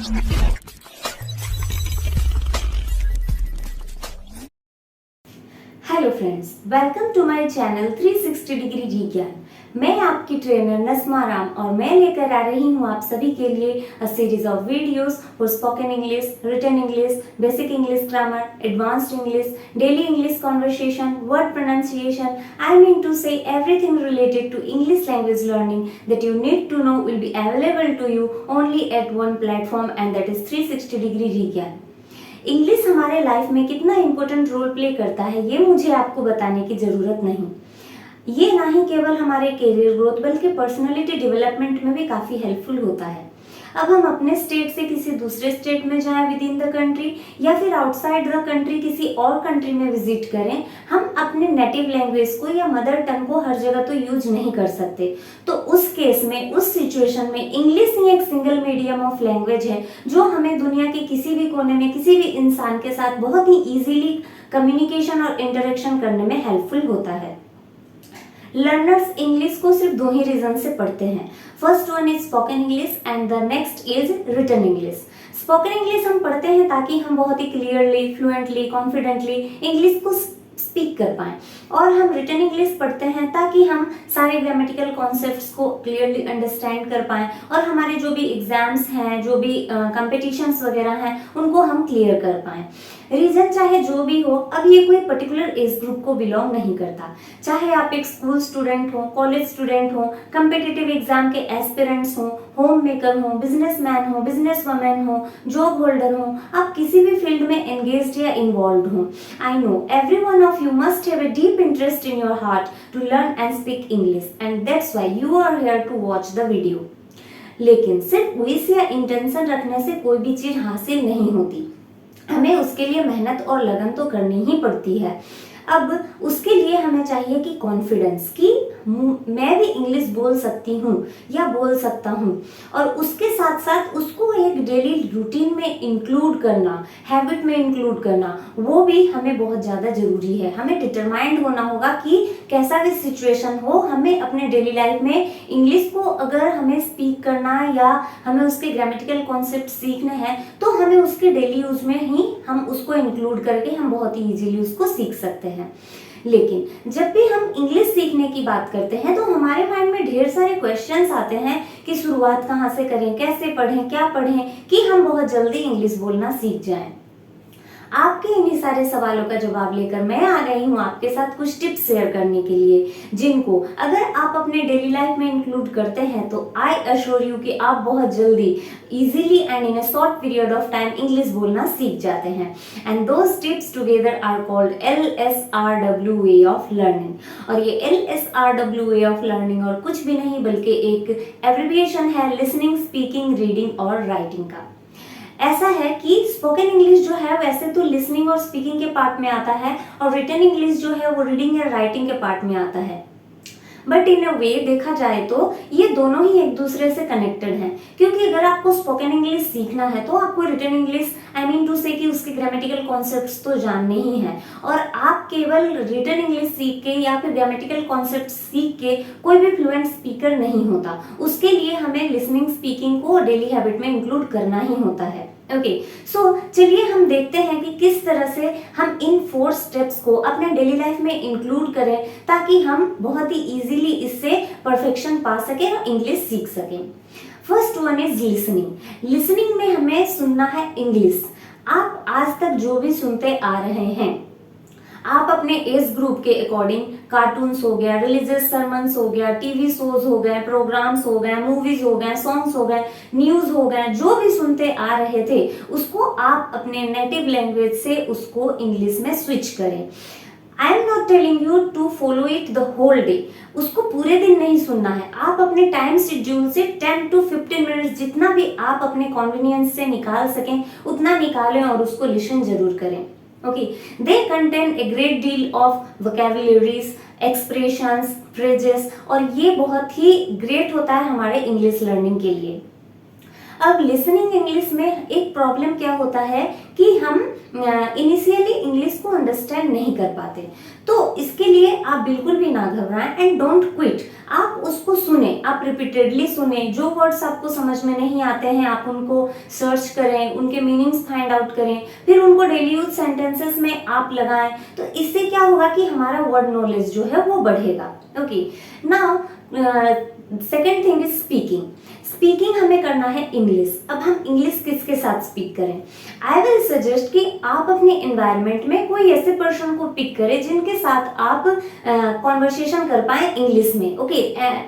Hello friends, welcome to my channel 360 degree जी ज्ञान। मैं आपकी ट्रेनर नस्मा राम और मैं लेकर आ रही हूँ आप सभी के लिए a series of videos for spoken English, written English, basic English grammar, advanced English, daily English conversation, word pronunciation. I mean to say everything related to English language learning that you need to know will be available to you only at one platform, and that is 360 degree जी ज्ञान। English हमारे life में कितना important role play करता है ये मुझे आपको बताने की ज़रूरत नहीं। ये ना ही केवल हमारे करियर ग्रोथ बल्कि पर्सनालिटी डेवलपमेंट में भी काफ़ी हेल्पफुल होता है। अब हम अपने स्टेट से किसी दूसरे स्टेट में जाएं विद इन द कंट्री या फिर आउटसाइड द कंट्री किसी और कंट्री में विजिट करें, हम अपने नेटिव लैंग्वेज को या मदर टंग को हर जगह तो यूज नहीं कर सकते। तो उस केस में, उस सिचुएशन में इंग्लिश ही एक सिंगल मीडियम ऑफ लैंग्वेज है जो हमें दुनिया के किसी भी कोने में किसी भी इंसान के साथ बहुत ही ईजिली कम्युनिकेशन और इंटरेक्शन करने में हेल्पफुल होता है। लर्नर्स इंग्लिश को सिर्फ दो ही रीजन से पढ़ते हैं। First one is spoken English and the next is written English. Spoken English हम पढ़ते हैं ताकि हम बहुत ही क्लियरली, फ्लुएंटली, कॉन्फिडेंटली इंग्लिश को स्पीक कर पाएं, और हम रिटन इंग्लिश पढ़ते हैं ताकि हम सारे ग्रामेटिकल कॉन्सेप्ट्स को क्लियरली अंडरस्टैंड कर पाएं और हमारे जो भी एग्जाम्स हैं, जो भी कंपटीशंस वगैरह हैं, उनको हम क्लियर कर पाएं। रीजन चाहे जो भी हो, अब ये कोई पर्टिकुलर एज ग्रुप को बिलोंग नहीं करता। चाहे आप एक स्कूल स्टूडेंट हो, कॉलेज स्टूडेंट हो, कम्पिटिटिव एग्जाम के एस्पिरेंट्स हो, होम मेकर हो, बिजनेसमैन हो, बिजनेस वुमेन हो, जॉब होल्डर हो, आप किसी भी फील्ड में एंगेज्ड या इन्वॉल्व हो। I know every one of you must have a deep interest in your heart to learn and speak English, and that's why you are here to watch the video. लेकिन सिर्फ wish या intention रखने से कोई भी चीज हासिल नहीं होती, हमें उसके लिए मेहनत और लगन तो करनी ही पड़ती है। अब उसके लिए हमें चाहिए कि कॉन्फिडेंस, कि मैं भी इंग्लिश बोल सकती हूँ या बोल सकता हूँ, और उसके साथ साथ उसको एक डेली रूटीन में इंक्लूड करना, हैबिट में इंक्लूड करना, वो भी हमें बहुत ज़्यादा ज़रूरी है। हमें डिटरमाइंड होना होगा कि कैसा भी सिचुएशन हो, हमें अपने डेली लाइफ में इंग्लिश को अगर हमें स्पीक करना है या हमें उसके ग्रामेटिकल कॉन्सेप्ट सीखने हैं तो हमें उसके डेली यूज में ही हम उसको इंक्लूड करके हम बहुत ही ईजिली उसको सीख सकते हैं। लेकिन जब भी हम इंग्लिश सीखने की बात करते हैं तो हमारे माइंड में ढेर सारे क्वेश्चंस आते हैं कि शुरुआत कहाँ से करें, कैसे पढ़ें, क्या पढ़ें कि हम बहुत जल्दी इंग्लिश बोलना सीख जाएं। आपके इन्हीं सारे सवालों का जवाब लेकर मैं आ गई हूँ आपके साथ कुछ टिप्स शेयर करने के लिए, जिनको अगर आप अपने डेली लाइफ में इंक्लूड करते हैं तो आई अश्योर यू कि आप बहुत जल्दी easily and in a short period of time English बोलना सीख जाते हैं। And those tips together are called LSRW way of learning. और ये LSRW वे ऑफ लर्निंग और कुछ भी नहीं बल्कि एक एब्रिविएशन है लिसनिंग, स्पीकिंग, रीडिंग और राइटिंग का। ऐसा है कि स्पोकन इंग्लिश जो है वैसे तो लिसनिंग और स्पीकिंग के पार्ट में आता है, और रिटन इंग्लिश जो है वो रीडिंग या राइटिंग के पार्ट में आता है। बट इन अ वे देखा जाए तो ये दोनों ही एक दूसरे से कनेक्टेड हैं, क्योंकि अगर आपको स्पोकन इंग्लिश सीखना है तो आपको written English, I mean to say कि उसके ग्रामेटिकल कॉन्सेप्ट्स तो जानने ही हैं, और आप केवल रिटन इंग्लिश सीख के या फिर ग्रामेटिकल कॉन्सेप्ट सीख के कोई भी फ्लुएंट स्पीकर नहीं होता। उसके लिए हमें लिसनिंग, स्पीकिंग को डेली हैबिट में इंक्लूड करना ही होता है। ओके, सो चलिए हम देखते हैं कि किस तरह से हम इन 4 स्टेप्स को अपने डेली लाइफ में इंक्लूड करें ताकि हम बहुत ही इजीली इससे परफेक्शन पा सकें और इंग्लिश सीख सकें। First one is listening. Listening में हमें सुनना है इंग्लिश। आप आज तक जो भी सुनते आ रहे हैं, आप अपने एज ग्रुप के अकॉर्डिंग, कार्टून्स हो गया, रिलीजियस सरमन्स हो गया, टीवी शोज हो गए, प्रोग्राम्स हो गए, मूवीज हो गए, सॉन्ग्स हो गए, न्यूज हो गए, जो भी सुनते आ रहे थे उसको आप अपने नेटिव लैंग्वेज से उसको इंग्लिश में स्विच करें। I am not telling you to follow it the whole day, उसको पूरे दिन नहीं सुनना है। आप अपने टाइम शेड्यूल से 10 to 15 मिनट्स जितना भी आप अपने कॉन्वीनियंस से निकाल सकें उतना निकालें और उसको लिसन जरूर करें। Okay, they contain a great deal of vocabularies, expressions, phrases, और ये बहुत ही ग्रेट होता है हमारे इंग्लिश लर्निंग के लिए। अब लिसनिंग इंग्लिश में एक प्रॉब्लम क्या होता है कि हम इनिशियली इंग्लिश को अंडरस्टैंड नहीं कर पाते। तो इसके लिए आप बिल्कुल भी ना घबराएं एंड डोंट क्विट। आप उसको सुने, आप रिपीटेडली सुने, जो वर्ड्स आपको समझ में नहीं आते हैं आप उनको सर्च करें, उनके मीनिंग्स फाइंड आउट करें, फिर उनको डेली यूज सेंटेंसेस में आप लगाएं। तो इससे क्या होगा कि हमारा वर्ड नॉलेज जो है वो बढ़ेगा। Okay, now second thing is speaking. Speaking हमें करना है इंग्लिश। अब हम इंग्लिश किसके साथ स्पीक करें? आई विल सजेस्ट कि आप अपने एनवायरनमेंट में कोई ऐसे पर्सन को पिक करें जिनके साथ आप कॉन्वर्सेशन कर पाए इंग्लिश में। Okay,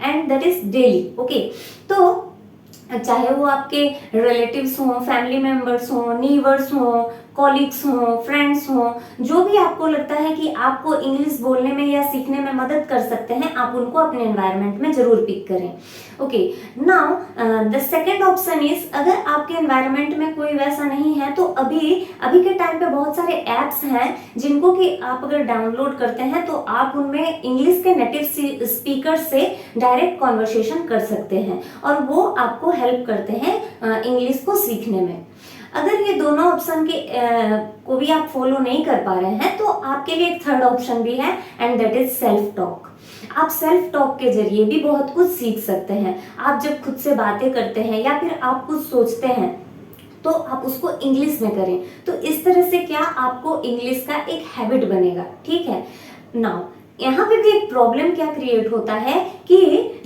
and that is daily. Okay, तो चाहे वो आपके रिलेटिव्स हों, फैमिली मेंबर्स हों, नीबर्स हों, कॉलीग्स हों, फ्रेंड्स हों, जो भी आपको लगता है कि आपको इंग्लिश बोलने में या सीखने में मदद कर सकते हैं, आप उनको अपने एनवायरनमेंट में जरूर पिक करें। Okay, now the second option is, अगर आपके एनवायरनमेंट में कोई वैसा नहीं है तो अभी के टाइम पे बहुत सारे एप्स हैं जिनको कि आप अगर डाउनलोड करते हैं तो आप उनमें इंग्लिश के नेटिव स्पीकर से डायरेक्ट कॉन्वर्सेशन कर सकते हैं और वो आपको हेल्प करते हैं इंग्लिश को सीखने में। अगर ये दोनों ऑप्शन के को भी आप फॉलो नहीं कर पा रहे हैं तो आपके लिए एक थर्ड ऑप्शन भी है and that is self talk. आप सेल्फ टॉक के जरिए भी बहुत कुछ सीख सकते हैं। आप जब खुद से बातें करते हैं या फिर आप कुछ सोचते हैं तो आप उसको इंग्लिश में करें। तो इस तरह से क्या आपको इंग्लिश का एक हैबिट बनेगा। ठीक है, नाउ यहाँ पे भी एक प्रॉब्लम क्या क्रिएट होता है कि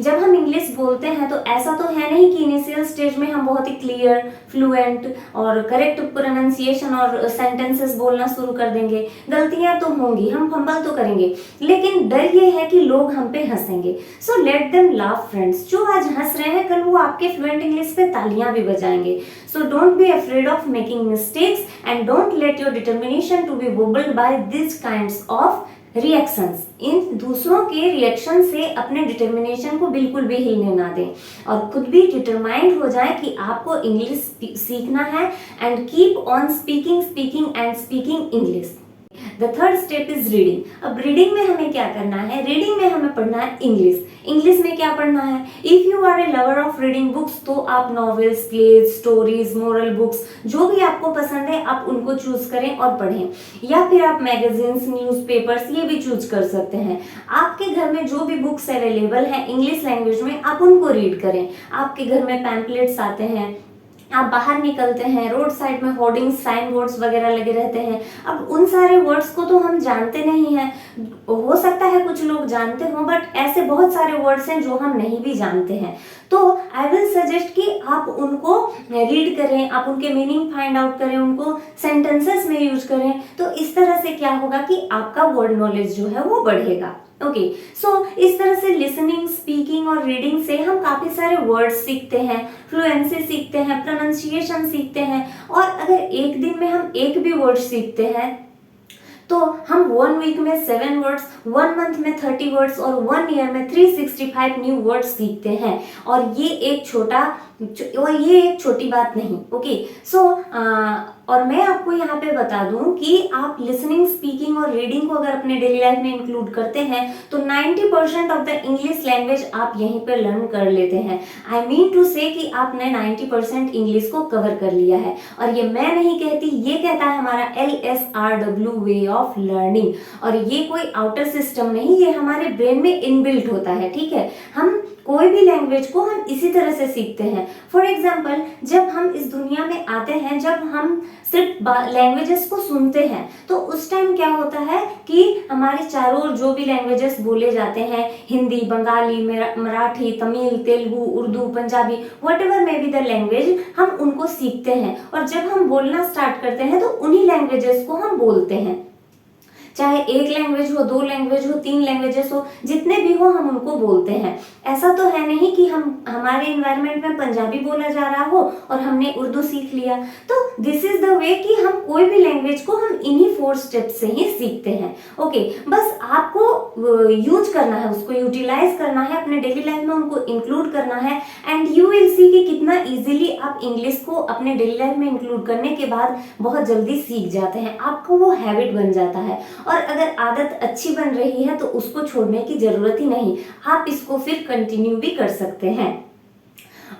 जब हम इंग्लिश बोलते हैं तो ऐसा तो है नहीं कि इनिशियल स्टेज में हम बहुत ही क्लियर, फ्लुएंट और करेक्ट प्रोनाउंसिएशन और सेंटेंसेस बोलना शुरू कर देंगे। गलतियां तो होंगी, हम फंबल तो करेंगे, लेकिन डर ये है कि लोग हम पे हंसेंगे। So let them laugh friends. जो आज हंस रहे हैं कल वो आपके फ्लुएंट इंग्लिश पे तालियां भी बजाएंगे। So don't be afraid of making mistakes and don't let your determination to be wobbled by this kinds of reactions. इन दूसरों के रिएक्शन से अपने डिटर्मिनेशन को बिल्कुल भी हिलने ना दें और खुद भी डिटरमाइंड हो जाए कि आपको इंग्लिश सीखना है and keep on speaking and speaking English. The third step is reading. अब रीडिंग में हमें क्या करना है? रीडिंग में हमें पढ़ना है इंग्लिश। इंग्लिश में क्या पढ़ना है? If you are a lover of reading books तो आप novels, plays, stories, moral books जो भी आपको पसंद है आप उनको चूज करें और पढ़ें, या फिर आप मैगजीन्स, न्यूज़पेपर्स ये भी चूज कर सकते हैं। आपके घर में जो भी बुक्स अवेलेबल हैं इंग्लिश लैंग्वेज में आप उनको रीड करें। आपके घर में पैम्पलेट्स आते हैं, आप बाहर निकलते हैं, रोड साइड में होर्डिंग्स, साइन बोर्ड्स वगैरह लगे रहते हैं। अब उन सारे वर्ड्स को तो हम जानते नहीं हैं, हो सकता है कुछ लोग जानते हों, बट ऐसे बहुत सारे वर्ड्स हैं जो हम नहीं भी जानते हैं। तो आई विल सजेस्ट कि आप उनको रीड करें, आप उनके मीनिंग फाइंड आउट करें, उनको सेंटेंसेस में यूज करें। तो इस तरह से क्या होगा कि आपका वर्ड नॉलेज जो है वो बढ़ेगा। ओके, सो इस तरह से लिसनिंग, स्पीकिंग और रीडिंग से हम काफी सारे वर्ड्स सीखते हैं, फ्लुएंसी सीखते हैं, प्रोनाउंसिएशन सीखते हैं। और अगर एक दिन में हम एक भी वर्ड सीखते हैं तो हम 1 वीक में 7 वर्ड्स, 1 मंथ में 30 वर्ड्स और 1 ईयर में 365 न्यू वर्ड्स सीखते हैं। और ये एक छोटी बात नहीं। ओके, सो और मैं आपको यहाँ पे बता दूं कि आप लिसनिंग, स्पीकिंग और रीडिंग को अगर अपने डेली लाइफ में इंक्लूड करते हैं तो 90% ऑफ द इंग्लिश लैंग्वेज आप यहीं पे लर्न कर लेते हैं। आई मीन टू से कि आपने 90% इंग्लिश को कवर कर लिया है। और ये मैं नहीं कहती, ये कहता है हमारा LSRW वे ऑफ लर्निंग। और ये कोई आउटर सिस्टम नहीं, ये हमारे ब्रेन में इनबिल्ट होता है। ठीक है, हम कोई भी लैंग्वेज को हम इसी तरह से सीखते हैं। फॉर एग्जाम्पल, जब हम इस दुनिया में आते हैं, जब हम सिर्फ लैंग्वेजेस को सुनते हैं तो उस टाइम क्या होता है कि हमारे चारों ओर जो भी लैंग्वेजेस बोले जाते हैं, Hindi, Bengali, Marathi, Tamil, Telugu, Urdu, Punjabi, whatever may be the language, हम उनको सीखते हैं। और जब हम बोलना स्टार्ट करते हैं तो उन्हीं लैंग्वेजेस को हम बोलते हैं। चाहे एक लैंग्वेज हो, 2 लैंग्वेज हो, 3 लैंग्वेजेस हो, जितने भी हो हम उनको बोलते हैं। ऐसा तो है नहीं कि हमारे एनवायरनमेंट में पंजाबी बोला जा रहा हो और हमने उर्दू सीख लिया। तो दिस इज द वे कि हम कोई भी लैंग्वेज को हम इन्हीं 4 स्टेप्स से ही सीखते हैं। ओके, बस आपको यूज करना है, उसको यूटिलाइज करना है, अपने डेली लाइफ में उनको इंक्लूड करना है एंड यू विल सी कि कितना इजीली आप इंग्लिश को अपने डेली लाइफ में इंक्लूड करने के बाद बहुत जल्दी सीख जाते हैं। आपको वो हैबिट बन जाता है और अगर आदत अच्छी बन रही है तो उसको छोड़ने की जरूरत ही नहीं, आप इसको फिर कंटिन्यू भी कर सकते हैं।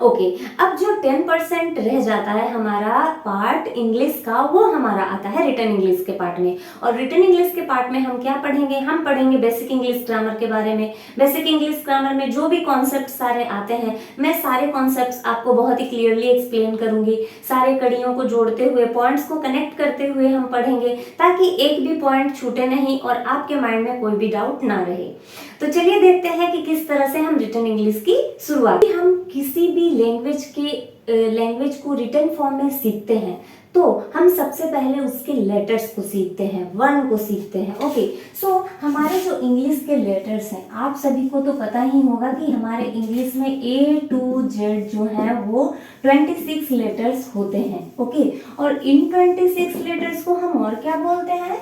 ओके, अब जो 10% रह जाता है हमारा पार्ट इंग्लिश का, वो हमारा आता है रिटन इंग्लिश के पार्ट में। और रिटन इंग्लिश के पार्ट में हम क्या पढ़ेंगे, हम पढ़ेंगे बेसिक इंग्लिश ग्रामर के बारे में। बेसिक इंग्लिश ग्रामर में जो भी कॉन्सेप्ट सारे आते हैं, मैं सारे कॉन्सेप्ट्स आपको बहुत ही क्लियरली एक्सप्लेन करूंगी। सारे कड़ियों को जोड़ते हुए, पॉइंट्स को कनेक्ट करते हुए हम पढ़ेंगे, ताकि एक भी पॉइंट छूटे नहीं और आपके माइंड में कोई भी डाउट ना रहे। तो चलिए देखते हैं कि किस तरह से हम रिटन इंग्लिश की शुरुआत। हम किसी भी लैंग्वेज को रिटन फॉर्म में सीखते हैं तो हम सबसे पहले उसके लेटर्स को सीखते हैं, वर्ण को सीखते हैं। ओके, सो हमारे जो इंग्लिश के लेटर्स हैं, आप सभी को तो पता ही होगा कि हमारे इंग्लिश में A to Z जो है वो 26 लेटर्स होते हैं। ओके, और इन 26 लेटर्स को हम और क्या बोलते हैं,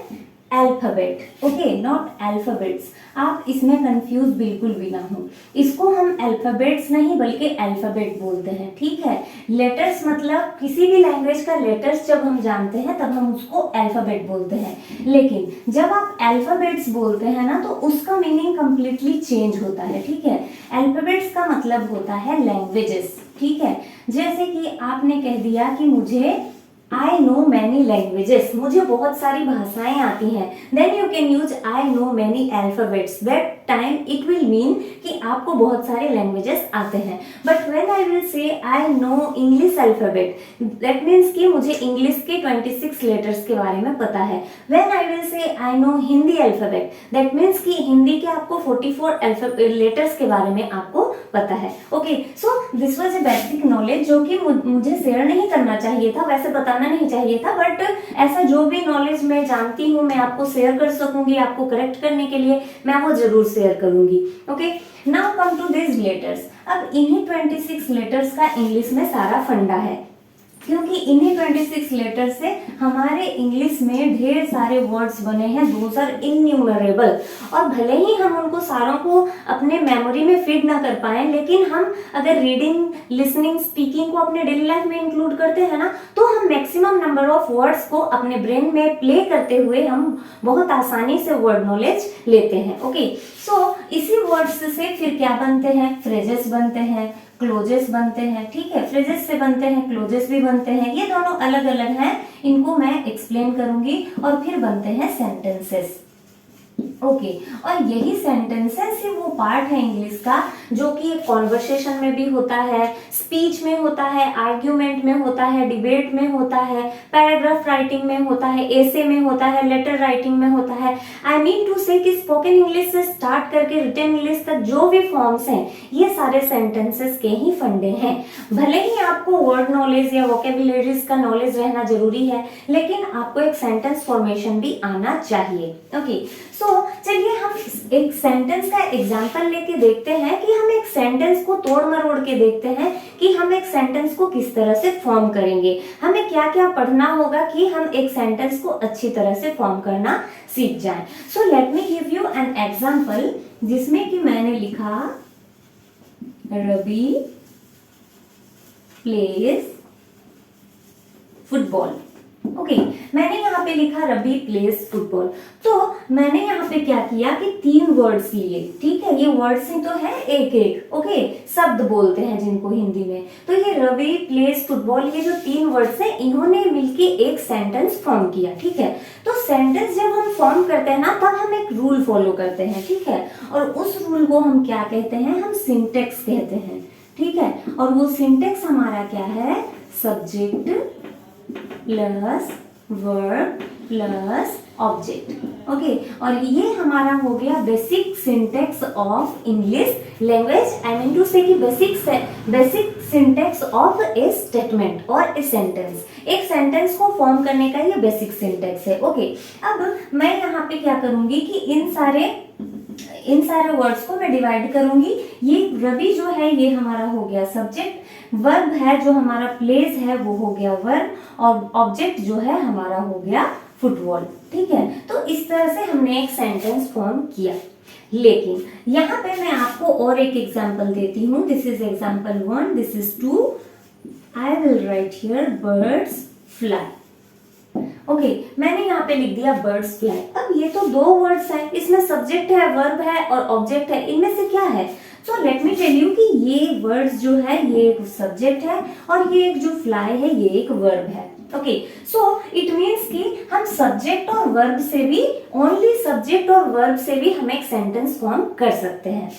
अल्फाबेट। Okay, not alphabets. आप इसमें कंफ्यूज बिल्कुल भी ना हो, इसको हम अल्फाबेट्स नहीं बल्कि अल्फाबेट बोलते हैं। ठीक है, लेटर्स मतलब किसी भी लैंग्वेज का लेटर्स जब हम जानते हैं तब हम उसको अल्फाबेट बोलते हैं। लेकिन जब आप अल्फाबेट्स बोलते हैं ना, तो उसका मीनिंग कंप्लीटली चेंज होता है। ठीक है, अल्फाबेट्स का मतलब होता है लैंग्वेजेस। ठीक है, जैसे कि आपने कह दिया कि मुझे I know many languages, मुझे बहुत सारी भाषाएं आती हैं। Then you can use I know many alphabets. That time it will mean कि आपको बहुत सारे languages आते हैं। But when I will say I know English alphabet, that means कि मुझे English के 26 letters के बारे में पता है। When I will say I know Hindi alphabet, that means कि हिंदी के आपको 44 letters के बारे में आपको पता है। Okay, so this was a basic knowledge जो कि मुझे शेयर नहीं करना चाहिए था, वैसे बताना नहीं चाहिए था, बट ऐसा जो भी नॉलेज मैं जानती हूँ मैं आपको शेयर कर सकूंगी, आपको करेक्ट करने के लिए मैं वो जरूर शेयर करूंगी। Okay, now come to this letters. अब इन्हीं 26 लेटर्स का इंग्लिश में सारा फंडा है, क्योंकि इन्हीं 26 लेटर से हमारे इंग्लिश में ढेर सारे वर्ड्स बने हैं, दोज आर इन्यूमरेबल। और भले ही हम उनको सारों को अपने मेमोरी में फीड ना कर पाए, लेकिन हम अगर रीडिंग, लिसनिंग, स्पीकिंग को अपने डेली लाइफ में इंक्लूड करते हैं ना, तो हम मैक्सिमम नंबर ऑफ वर्ड्स को अपने ब्रेन में प्ले करते हुए हम बहुत आसानी से वर्ड नॉलेज लेते हैं। ओके, सो इसी वर्ड्स से फिर क्या बनते हैं, फ्रेजेस बनते हैं, क्लोजेस बनते हैं। ठीक है, फ्रेजेस से बनते हैं, क्लोजेस भी बनते हैं, ये दोनों अलग अलग हैं, इनको मैं एक्सप्लेन करूंगी। और फिर बनते हैं सेंटेंसेस। ओके, और यही सेंटेंसेस ही वो पार्ट है इंग्लिश का जो कि कॉन्वर्सेशन में भी होता है, स्पीच में होता है, आर्ग्यूमेंट में होता है, डिबेट में होता है, पैराग्राफ राइटिंग में होता है, एसे में होता है, लेटर राइटिंग में होता है। आई मीन टू से कि स्पोकन इंग्लिश से स्टार्ट करके रिटन इंग्लिश तक जो भी फॉर्म्स हैं, ये सारे सेंटेंसेस के ही फंडे हैं। भले ही आपको वर्ड नॉलेज या वोकेबुलरीज का नॉलेज रहना जरूरी है, लेकिन आपको एक सेंटेंस फॉर्मेशन भी आना चाहिए। ओके, सो चलिए हम एक सेंटेंस का एग्जांपल लेके देखते हैं कि हम एक सेंटेंस को तोड़ मरोड़ के देखते हैं कि हम एक सेंटेंस को किस तरह से फॉर्म करेंगे। हमें क्या क्या पढ़ना होगा कि हम एक सेंटेंस को अच्छी तरह से फॉर्म करना सीख जाएं। सो let me give you an example, जिसमें कि मैंने लिखा रवि प्लेज फुटबॉल। ओके, मैंने यहाँ पे लिखा रवि प्लेज फुटबॉल। तो मैंने यहाँ पे क्या किया कि 3 वर्ड्स लिए। ठीक है, ये वर्ड्स ही तो है एक एक। ओके, शब्द बोलते हैं जिनको हिंदी में। तो ये रवि प्लेज फुटबॉल, ये जो 3 वर्ड्स हैं, इन्होंने मिलके एक सेंटेंस फॉर्म किया। ठीक है, तो सेंटेंस जब हम फॉर्म करते हैं ना, तब हम एक रूल फॉलो करते हैं। ठीक है, और उस रूल को हम क्या कहते हैं, हम सिंटेक्स कहते हैं। ठीक है, और वो सिंटेक्स हमारा क्या है, subject plus verb plus object. Okay, और ये हमारा हो गया basic syntax of English language. I mean to say कि basic syntax of a statement और ए सेंटेंस। एक सेंटेंस को फॉर्म करने का ये बेसिक सिंटेक्स है। ओके, अब मैं यहाँ पे क्या करूंगी कि इन सारे वर्ड्स को मैं डिवाइड करूंगी। ये रवि जो है ये हमारा हो गया सब्जेक्ट, वर्ब है जो हमारा प्लेस है वो हो गया वर्ब, और ऑब्जेक्ट जो है हमारा हो गया फुटबॉल। ठीक है, तो इस तरह से हमने एक सेंटेंस फॉर्म किया। लेकिन यहाँ पे मैं आपको और एक एग्जांपल देती हूँ। This is example 1, this is 2। I will write here birds fly. Okay, मैंने यहाँ पे लिख दिया बर्ड्स फ्लाई। अब ये तो 2 वर्ड्स हैं, इसमें सब्जेक्ट है, वर्ब है और ऑब्जेक्ट है। इनमें से क्या है, so let me tell you कि ये वर्ड्स जो है ये एक सब्जेक्ट है और ये एक जो फ्लाई है ये एक वर्ब है। ओके, सो इट मीन्स कि हम सब्जेक्ट और वर्ब से भी, ओनली सब्जेक्ट और वर्ब से भी हम एक सेंटेंस फॉर्म कर सकते हैं।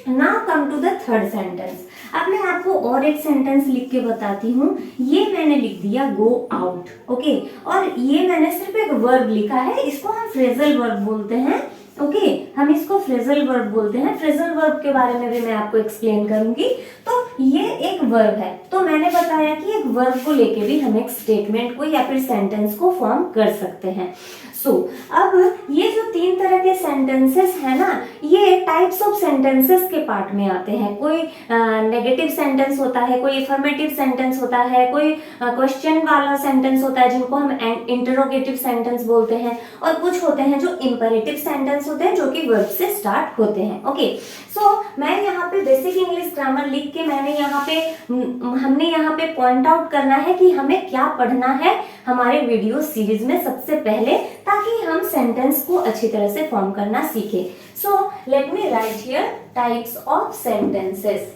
Now come to the third sentence. अब मैं आपको और एक सेंटेंस लिख के बताती हूँ। ये मैंने लिख दिया गो आउट, ओके, और ये मैंने सिर्फ एक वर्ब लिखा है, इसको हम फ्रेजल वर्ब बोलते हैं। ओके, हम इसको फ्रेजल वर्ब बोलते हैं। फ्रेजल वर्ब के बारे में भी मैं आपको एक्सप्लेन करूंगी। तो ये एक वर्ब है, तो मैंने बताया कि एक वर्ब को लेके भी हम एक स्टेटमेंट को या फिर सेंटेंस को फॉर्म कर सकते हैं। सो अब ये जो तीन तरह के सेंटेंसेस है ना, ये टाइप्स ऑफ सेंटेंसेस के पार्ट में आते हैं। कोई नेगेटिव सेंटेंस होता है, कोई अफर्मेटिव सेंटेंस होता है, कोई क्वेश्चन वाला सेंटेंस होता है जिनको हम इंटरोगेटिव सेंटेंस बोलते हैं, और कुछ होते हैं जो इंपेरेटिव सेंटेंस होते हैं जो कि वर्ब से स्टार्ट होते हैं। ओके, सो मैं यहाँ पे बेसिक इंग्लिश ग्रामर लिख के हमने यहाँ पे पॉइंट आउट करना है कि हमें क्या पढ़ना है हमारे वीडियो सीरीज में सबसे पहले, ताकि हम सेंटेंस को अच्छी तरह से फॉर्म करना सीखें। सो let me right here types of sentences.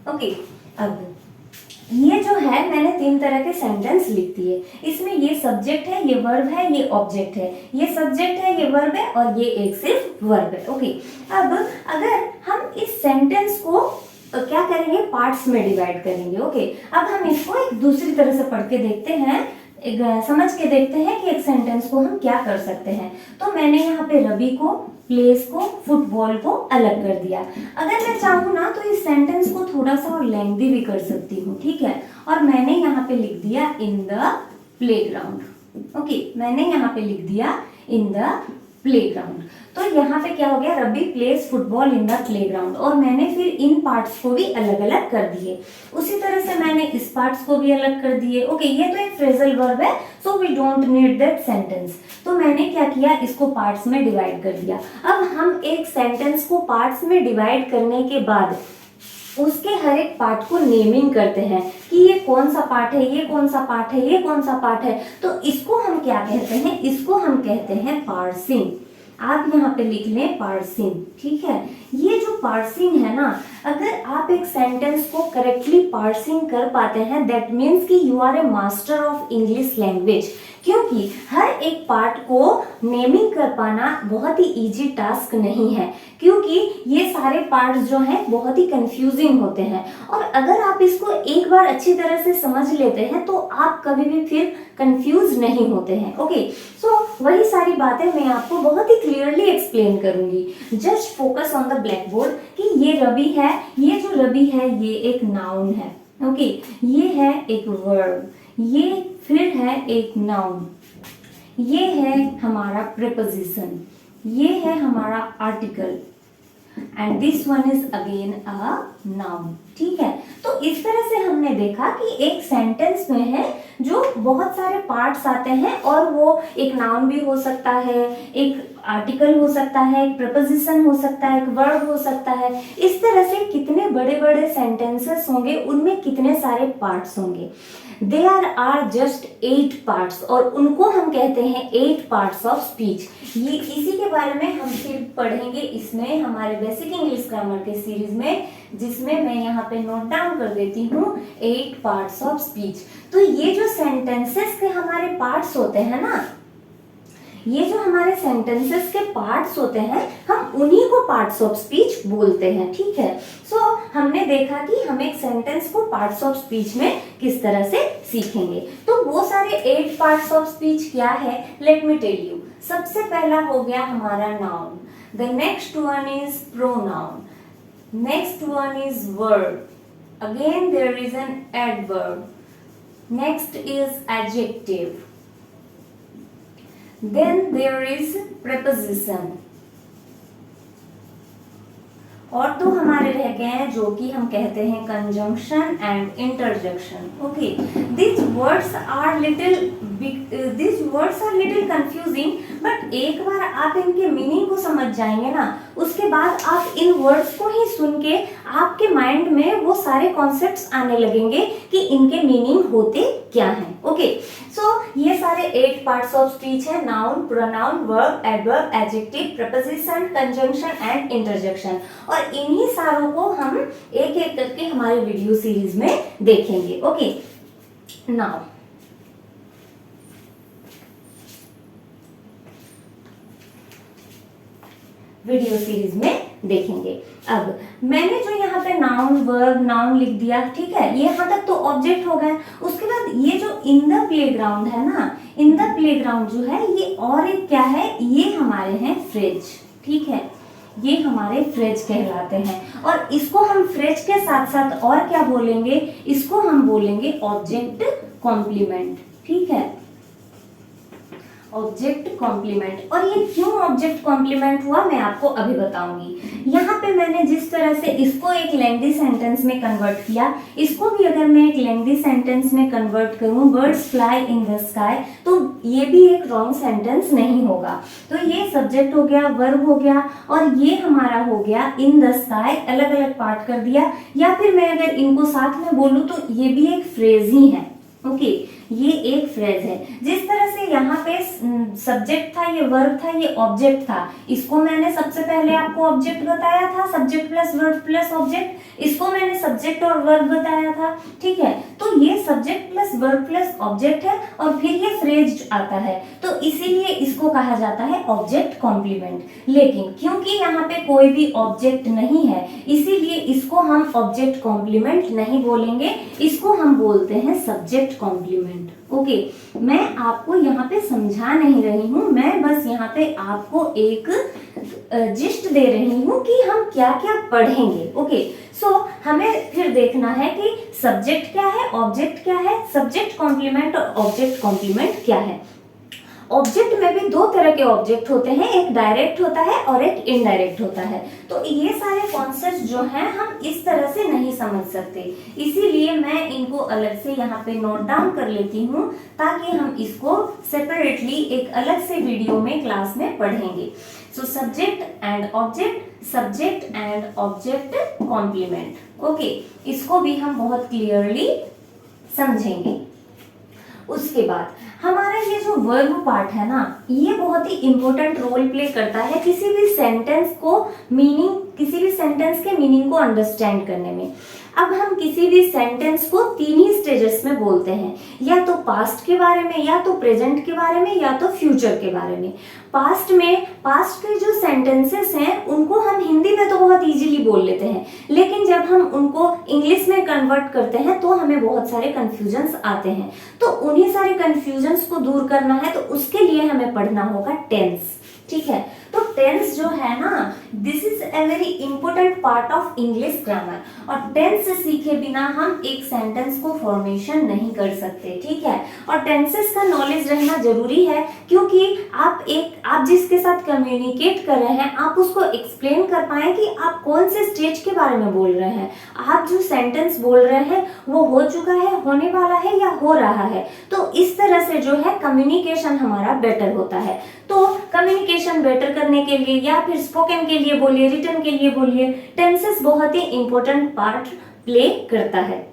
Okay, अब ये जो है मैंने तीन तरह के सेंटेंस लिख दिए। इसमें ये सब्जेक्ट है, ये वर्ब है, ये ऑब्जेक्ट है। ये सब्जेक्ट है, ये वर्ब है, और ये एक सिर्फ वर्ब है। ओके, अब अगर हम इस सेंटेंस को क्या करेंगे, पार्ट्स में डिवाइड करेंगे। ओके, अब हम इसको एक दूसरी तरह से पढ़ के देखते हैं, समझ के देखते हैं कि एक सेंटेंस को हम क्या कर सकते हैं। तो मैंने यहाँ पे रवि को, प्लेस को, फुटबॉल को अलग कर दिया। अगर मैं चाहूँ ना तो इस सेंटेंस को थोड़ा सा और लेंथी भी कर सकती हूँ, ठीक है। और मैंने यहाँ पे लिख दिया इन द प्लेग्राउंड। ओके, मैंने यहाँ पे लिख दिया इन द प्लेग्राउंड। तो यहाँ पे क्या हो गया, Ravi plays football in the playground, और मैंने फिर इन पार्ट्स को भी अलग अलग कर दिए। उसी तरह से मैंने इस पार्ट्स को भी अलग कर दिए। ओके, ये तो एक फ्रेजल वर्ब है, so we don't need that sentence. तो मैंने क्या किया, इसको पार्ट्स में डिवाइड कर दिया। अब हम एक सेंटेंस को पार्ट्स में डिवाइड करने के बाद उसके हर एक पार्ट को नेमिंग करते हैं कि ये कौन सा पार्ट है, ये कौन सा पार्ट है, ये कौन सा पार्ट है। तो इसको हम क्या कहते हैं, इसको हम कहते हैं पार्सिंग। आप यहाँ पे लिख लें पार्सिंग, ठीक है। ये जो पार्सिंग है ना, अगर आप एक सेंटेंस को करेक्टली पार्सिंग कर पाते हैं, दैट मीन्स कि you are a master of English language. क्योंकि हर एक पार्ट को नेमिंग कर पाना बहुत ही इजी टास्क नहीं है, क्योंकि ये सारे पार्ट्स जो हैं बहुत ही कंफ्यूजिंग होते हैं। और अगर आप इसको एक बार अच्छी तरह से समझ लेते हैं तो आप कभी भी फिर कंफ्यूज नहीं होते हैं। ओके, सो वही सारी बातें मैं आपको बहुत ही क्लियरली एक्सप्लेन करूंगी। Just focus on the black board कि ये रवि है, ये जो रवि है ये एक नाउन है। ओके, ये है एक वर्ब, ये फिर है एक नाउन, ये है हमारा प्रीपोजिशन, ये है हमारा article, and this one is again a noun, ठीक है। तो इस तरह से हमने देखा कि एक सेंटेंस में है जो बहुत सारे पार्ट्स आते हैं, और वो एक नाउन भी हो सकता है, एक आर्टिकल हो सकता है, एक प्रपोजिशन हो सकता है, एक वर्ब हो सकता है। इस तरह से कितने बड़े बड़े सेंटेंसेस होंगे, उनमें कितने सारे पार्ट्स होंगे। देयर आर जस्ट 8 पार्ट्स, और उनको हम कहते हैं 8 पार्ट्स ऑफ स्पीच। ये इसी के बारे में हम फिर पढ़ेंगे इसमें हमारे बेसिक इंग्लिश ग्रामर के सीरीज में, जिसमें मैं यहाँ पे नोट डाउन कर देती हूँ 8 पार्ट्स ऑफ स्पीच। तो ये जो सेंटेंसेस के हमारे पार्ट्स होते हैं ना, ये जो हमारे सेंटेंसेस के पार्ट्स होते हैं, हम उन्हीं को पार्ट्स ऑफ स्पीच बोलते हैं, ठीक है। सो हमने देखा कि हम एक सेंटेंस को पार्ट्स ऑफ स्पीच में किस तरह से सीखेंगे। तो वो सारे 8 पार्ट्स ऑफ स्पीच क्या है, लेट मी टेल यू। सबसे पहला हो गया हमारा noun, the next one is pronoun, next one is verb, again there is an adverb, next is adjective, then there is preposition, और दो हमारे रह गए हैं जो कि हम कहते हैं conjunction and interjection. Okay, these words are little confusing, but एक बार आप इनके मीनिंग को समझ जाएंगे ना, उसके बाद आप इन वर्ड्स को ही सुन के आपके माइंड में वो सारे कॉन्सेप्ट्स आने लगेंगे कि इनके मीनिंग होते क्या हैं। ओके, सो ये सारे 8 पार्ट्स ऑफ स्पीच है, noun, pronoun, verb, adverb, adjective, preposition, conjunction and interjection, और इन्हीं सारों को हम एक एक करके हमारे वीडियो सीरीज में देखेंगे। ओके, नाउ वीडियो सीरीज में देखेंगे। अब मैंने जो यहाँ पे नाउन, वर्ब, नाउन लिख दिया, ठीक है, ये यहाँ तक तो ऑब्जेक्ट हो गए। उसके बाद ये जो इन द प्लेग्राउंड है ना, इन द प्लेग्राउंड जो है ये और एक क्या है, ये हमारे हैं फ्रेज, ठीक है, ये हमारे फ्रेज कहलाते हैं। और इसको हम फ्रेज के साथ साथ और क्या बोलेंगे, इसको हम बोलेंगे ऑब्जेक्ट कॉम्प्लीमेंट, ठीक है, ऑब्जेक्ट कॉम्प्लीमेंट। और ये क्यों ऑब्जेक्ट कॉम्प्लीमेंट हुआ मैं आपको अभी बताऊंगी। यहाँ पे मैंने जिस तरह से इसको एक लेंथी सेंटेंस में कन्वर्ट किया, इसको भी अगर मैं एक लेंथी सेंटेंस में कन्वर्ट करूं, birds fly in the sky, तो ये भी एक रॉन्ग सेंटेंस नहीं होगा। तो ये सब्जेक्ट हो गया, वर्ब हो गया, और ये हमारा हो गया इन द स्काई, अलग अलग पार्ट कर दिया। या फिर मैं अगर इनको साथ में बोलूं तो ये भी एक फ्रेज ही है। ओके, ये एक फ्रेज है। जिस तरह से यहाँ पे सब्जेक्ट था, ये वर्ब था, ये ऑब्जेक्ट था, इसको मैंने सबसे पहले आपको ऑब्जेक्ट बताया था, subject plus verb plus object, इसको मैंने सब्जेक्ट और वर्ब बताया था, ठीक है। तो ये subject plus verb plus object है, और फिर ये फ्रेज आता है, तो इसीलिए इसको कहा जाता है ऑब्जेक्ट कॉम्प्लीमेंट। लेकिन क्योंकि यहाँ पे कोई भी ऑब्जेक्ट नहीं है, इसीलिए इसको हम ऑब्जेक्ट कॉम्प्लीमेंट नहीं बोलेंगे, इसको हम बोलते हैं सब्जेक्ट कॉम्प्लीमेंट। ओके, मैं आपको यहाँ पे समझा नहीं रही हूँ, मैं बस यहाँ पे आपको एक जिस्ट दे रही हूँ कि हम क्या क्या पढ़ेंगे। ओके, सो हमें फिर देखना है कि सब्जेक्ट क्या है, ऑब्जेक्ट क्या है, सब्जेक्ट कॉम्प्लीमेंट और ऑब्जेक्ट कॉम्प्लीमेंट क्या है। ऑब्जेक्ट में भी दो तरह के ऑब्जेक्ट होते हैं, एक डायरेक्ट होता है और एक इनडायरेक्ट होता है। तो ये सारे कॉन्सेप्ट जो हैं हम इस तरह से नहीं समझ सकते, इसीलिए मैं इनको अलग से यहाँ पे नोट डाउन कर लेती हूँ, ताकि हम इसको सेपरेटली एक अलग से वीडियो में क्लास में पढ़ेंगे। So subject and object, subject and object complement. Okay, इसको भी हम बहुत क्लियरली समझेंगे। उसके बाद हमारा ये जो वर्ब पार्ट है ना, ये बहुत ही इंपॉर्टेंट रोल प्ले करता है किसी भी सेंटेंस को मीनिंग, किसी भी सेंटेंस के मीनिंग को अंडरस्टैंड करने में। अब हम किसी भी सेंटेंस को 3 ही स्टेजेस में बोलते हैं, या तो पास्ट के बारे में, या तो प्रेजेंट के बारे में, या तो फ्यूचर के बारे में। पास्ट में, पास्ट के जो सेंटेंसेस हैं उनको हम हिंदी में तो बहुत इजीली बोल लेते हैं, लेकिन जब हम उनको इंग्लिश में कन्वर्ट करते हैं तो हमें बहुत सारे कंफ्यूजन्स आते हैं। तो उन्हीं सारे कंफ्यूजन्स को दूर करना है, तो उसके लिए हमें पढ़ना होगा टेंस, ठीक है। तो टेंस जो है ना, this is a very important part of English grammar, और टेंस सीखे बिना हम एक सेंटेंस को फॉर्मेशन नहीं कर सकते, ठीक है। और टेंसेस का नॉलेज रहना जरूरी है, क्योंकि आप जिसके साथ कम्युनिकेट कर रहे हैं, आप उसको एक्सप्लेन कर पाए कि आप कौन से स्टेज के बारे में बोल रहे हैं, आप जो सेंटेंस बोल रहे हैं वो हो चुका है, होने वाला है, या हो रहा है। तो इस तरह से जो है कम्युनिकेशन हमारा बेटर होता है। तो कम्युनिकेशन बेटर करने के लिए, या फिर स्पोकन के लिए बोलिए, रिटन के लिए बोलिए, टेंसेस बहुत ही इंपॉर्टेंट पार्ट प्ले करता है।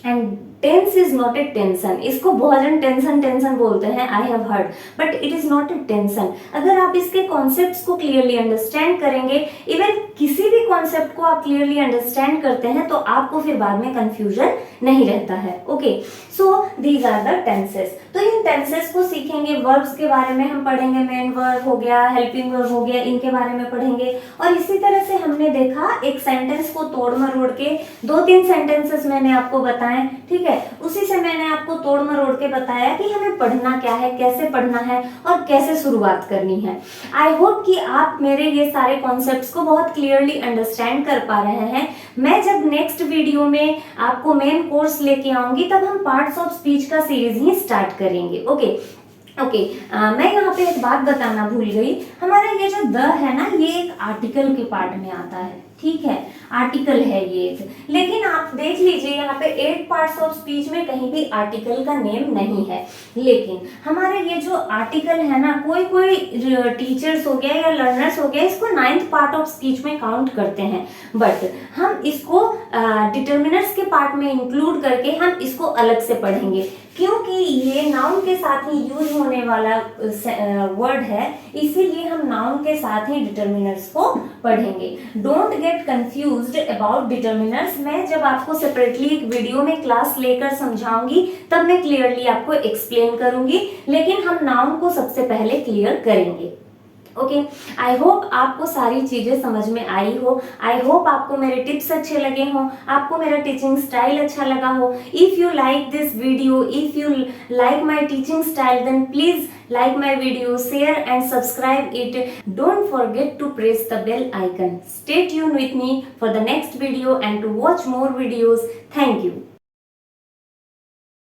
And tense is not a tension, इसको बहुत जन टेंशन टेंशन बोलते हैं, I have heard, but it is not a tension. अगर आप इसके कॉन्सेप्ट्स को क्लियरली अंडरस्टैंड करेंगे, इवन किसी भी कॉन्सेप्ट को आप क्लियरली अंडरस्टैंड करते हैं, तो आपको फिर बाद में कंफ्यूजन नहीं रहता है। Okay, so these are the tenses. तो इन टेंसेस को सीखेंगे, वर्ब्स के बारे में हम पढ़ेंगे, मेन वर्ब हो गया, हेल्पिंग वर्ब हो गया, इनके बारे में पढ़ेंगे। और इसी तरह से हमने देखा एक सेंटेंस को तोड़ मरोड़ के 2-3 सेंटेंसेस मैंने आपको बताए, ठीक है। उसी से मैंने आपको तोड़ मरोड़ के बताया कि हमें पढ़ना क्या है, कैसे पढ़ना है और कैसे शुरुआत करनी है। आई होप कि आप मेरे ये सारे कॉन्सेप्ट्स को बहुत क्लियरली अंडरस्टैंड कर पा रहे हैं। मैं जब नेक्स्ट वीडियो में आपको मेन कोर्स लेके आऊंगी, तब हम पार्ट्स ऑफ स्पीच का सीरीज ही स्टार्ट करेंगे। ओके, मैं यहाँ पे एक बात बताना भूल गई, हमारा ये जो द है ना, ये एक आर्टिकल के पार्ट में आता है, ठीक ठीक है, आर्टिकल है ये एक। लेकिन आप देख लीजिए यहाँ पे 8 पार्ट्स ऑफ स्पीच में कहीं भी आर्टिकल का नेम नहीं है। लेकिन हमारे ये जो आर्टिकल है ना, कोई टीचर्स हो गया या लर्नर्स हो गया, इसको 9th पार्ट ऑफ स्पीच में काउंट करते हैं, बट हम इसको डिटर्मिनर्स के पार्ट में इंक्लूड करके हम इसको अलग से पढ़ेंगे, क्योंकि ये नाउन के साथ ही यूज होने वाला वर्ड है, इसीलिए हम नाउन के साथ ही डिटर्मिनर्स को पढ़ेंगे। Don't get confused about determiners. मैं जब आपको सेपरेटली एक वीडियो में क्लास लेकर समझाऊंगी तब मैं क्लियरली आपको एक्सप्लेन करूंगी, लेकिन हम नाउन को सबसे पहले क्लियर करेंगे। ओके, आई होप आपको सारी चीज़ें समझ में आई हो। आई होप आपको मेरे टिप्स अच्छे लगे हों, आपको मेरा टीचिंग स्टाइल अच्छा लगा हो। If you like this video, if you like my teaching style, then please like my video, share and subscribe it. Don't forget to press the bell icon. Stay tuned with me for the next video and to watch more videos. Thank you.